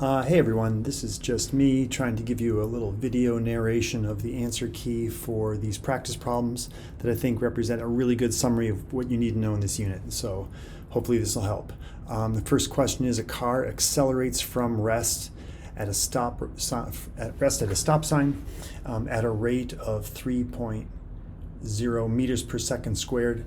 Hey everyone, this is just me trying to give you a little video narration of the answer key for these practice problems that I think represent a really good summary of what you need to know in this unit. So hopefully this will help. The first question is: a car accelerates from rest at a stop sign at a rate of 3.0 meters per second squared.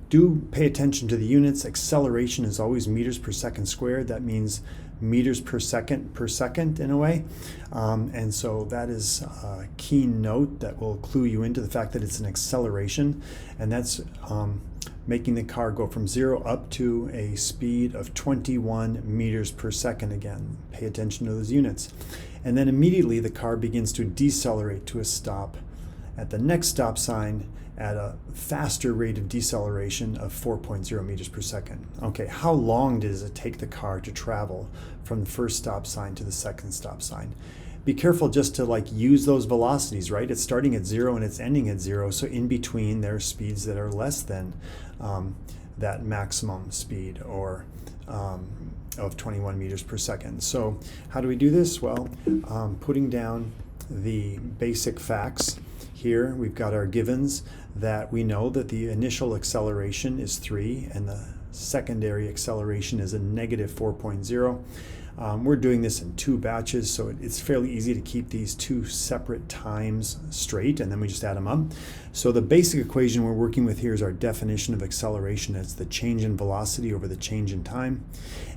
Do pay attention to the units. Acceleration is always meters per second squared. That means meters per second in a way. And so that is a key note that will clue you into the fact that it's an acceleration. And that's making the car go from 0 up to a speed of 21 meters per second again. Pay attention to those units. And then immediately the car begins to decelerate to a stop at the next stop sign at a faster rate of deceleration of 4.0 meters per second. Okay, how long does it take the car to travel from the first stop sign to the second stop sign? Be careful just to use those velocities, right? It's starting at 0 and it's ending at 0, so in between there are speeds that are less than that maximum speed or of 21 meters per second. So how do we do this? Well, putting down the basic facts. Here we've got our givens that we know that the initial acceleration is 3 and the secondary acceleration is a negative 4.0. We're doing this in 2 batches, so it's fairly easy to keep these 2 separate times straight, and then we just add them up. So the basic equation we're working with here is our definition of acceleration. It's the change in velocity over the change in time.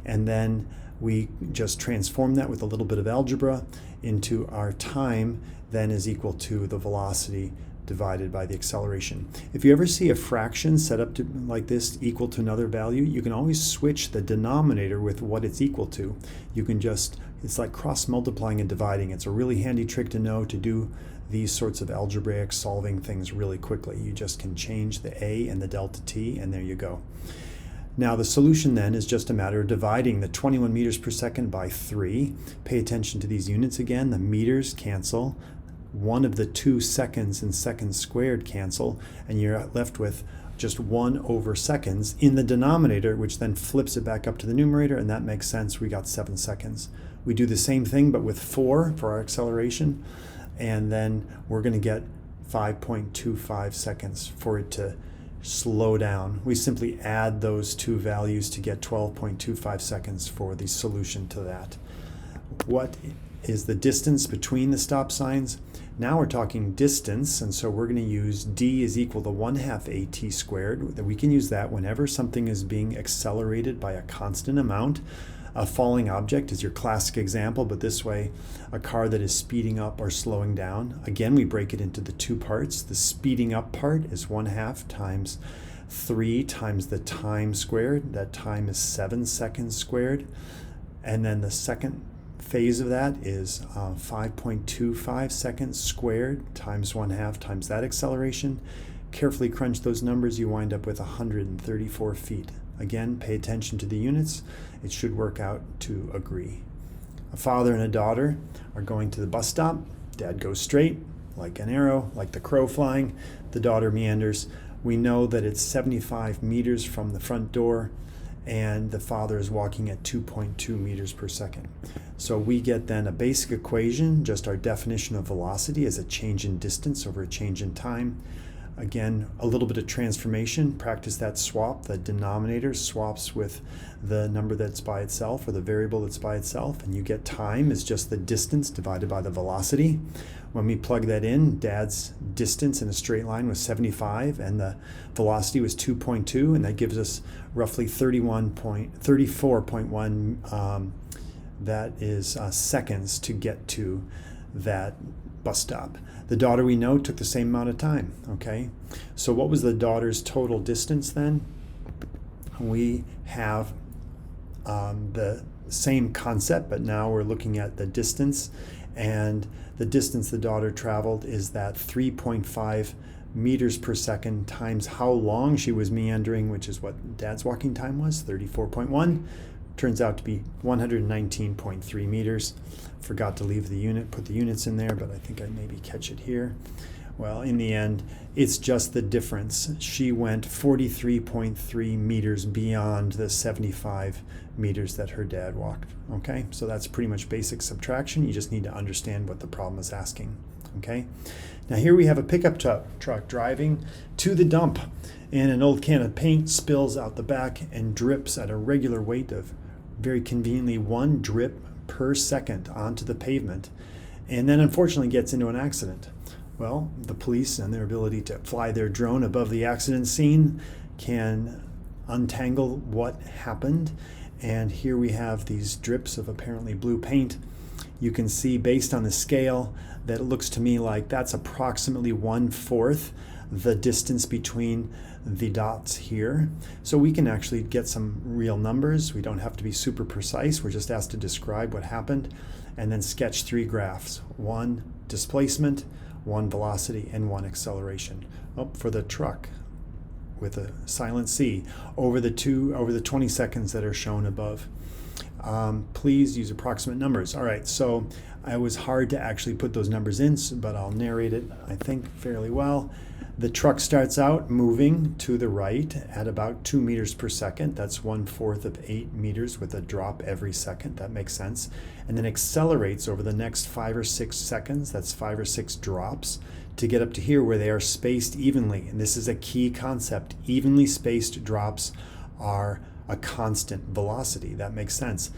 And then we just transform that with a little bit of algebra into our time then is equal to the velocity divided by the acceleration. If you ever see a fraction set up to, like this equal to another value, you can always switch the denominator with what it's equal to. You can just, it's like cross multiplying and dividing. It's a really handy trick to know to do these sorts of algebraic solving things really quickly. You just can change the a and the delta t, and there you go. Now the solution then is just a matter of dividing the 21 meters per second by 3. Pay attention to these units again. The meters cancel. One of the 2 seconds in seconds squared cancel, and you're left with just 1 over seconds in the denominator, which then flips it back up to the numerator, and that makes sense. We got 7 seconds. We do the same thing but with 4 for our acceleration, and then we're going to get 5.25 seconds for it to slow down. We simply add those 2 values to get 12.25 seconds for the solution to that. What is the distance between the stop signs? Now we're talking distance, and so we're going to use d is equal to 1/2 at squared. We can use that whenever something is being accelerated by a constant amount. A falling object is your classic example, but this way a car that is speeding up or slowing down. Again, we break it into the 2 parts. The speeding up part is 1/2 times 3 times the time squared. That time is 7 seconds squared. And then the second phase of that is 5.25 seconds squared times 1/2 times that acceleration. Carefully crunch those numbers, you wind up with 134 feet. Again, pay attention to the units. It should work out to agree. A father and a daughter are going to the bus stop. Dad goes straight, like an arrow, like the crow flying. The daughter meanders. We know that it's 75 meters from the front door, and the father is walking at 2.2 meters per second. So we get then a basic equation, just our definition of velocity as a change in distance over a change in time. Again, a little bit of transformation. Practice that swap. The denominator swaps with the number that's by itself or the variable that's by itself, and you get time is just the distance divided by the velocity. When we plug that in, Dad's distance in a straight line was 75 and the velocity was 2.2, and that gives us roughly 34.1 that is seconds to get to that bus stop. The daughter, we know, took the same amount of time. Okay, so what was the daughter's total distance then? We have the same concept, but now we're looking at the distance, and the distance the daughter traveled is that 3.5 meters per second times how long she was meandering, which is what Dad's walking time was, 34.1. Turns out to be 119.3 meters. Forgot to leave the unit, put the units in there, but I think I maybe catch it here. Well, in the end, it's just the difference. She went 43.3 meters beyond the 75 meters that her dad walked. Okay, so that's pretty much basic subtraction. You just need to understand what the problem is asking. Okay, now here we have a pickup truck driving to the dump, and an old can of paint spills out the back and drips at a regular rate of, very conveniently, 1 drip per second onto the pavement, and then unfortunately gets into an accident. Well, the police and their ability to fly their drone above the accident scene can untangle what happened. And here we have these drips of apparently blue paint. You can see based on the scale that it looks to me like that's approximately 1/4 the distance between the dots here. So we can actually get some real numbers. We don't have to be super precise. We're just asked to describe what happened and then sketch 3 graphs. 1 displacement, 1 velocity, and 1 acceleration. Oh, for the truck with a silent C over the 20 seconds that are shown above. Please use approximate numbers. All right, so it was hard to actually put those numbers in, but I'll narrate it, I think, fairly well. The truck starts out moving to the right at about 2 meters per second. That's 1/4 of 8 meters with a drop every second. That makes sense. And then accelerates over the next 5 or 6 seconds. That's 5 or 6 drops to get up to here where they are spaced evenly. And this is a key concept. Evenly spaced drops are a constant velocity. That makes sense.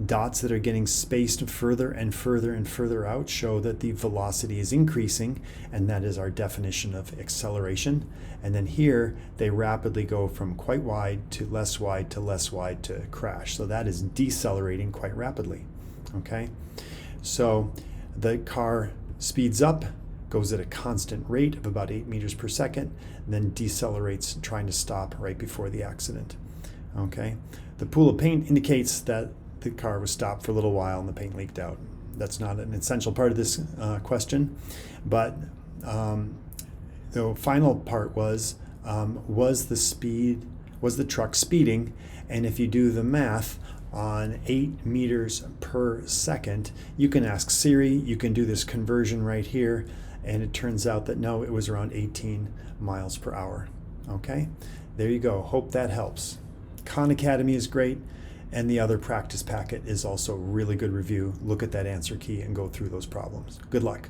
Dots that are getting spaced further and further and further out show that the velocity is increasing, and that is our definition of acceleration. And then here they rapidly go from quite wide to less wide to less wide to crash. So that is decelerating quite rapidly. Okay, so the car speeds up, goes at a constant rate of about 8 meters per second, and then decelerates, trying to stop right before the accident. Okay, the pool of paint indicates that the car was stopped for a little while and the paint leaked out. That's not an essential part of this question, but the final part was the truck speeding? And if you do the math on 8 meters per second, you can ask Siri, you can do this conversion right here, and it turns out that no, it was around 18 miles per hour. Okay, there you go. Hope that helps. Khan Academy is great, and the other practice packet is also a really good review. Look at that answer key and go through those problems. Good luck.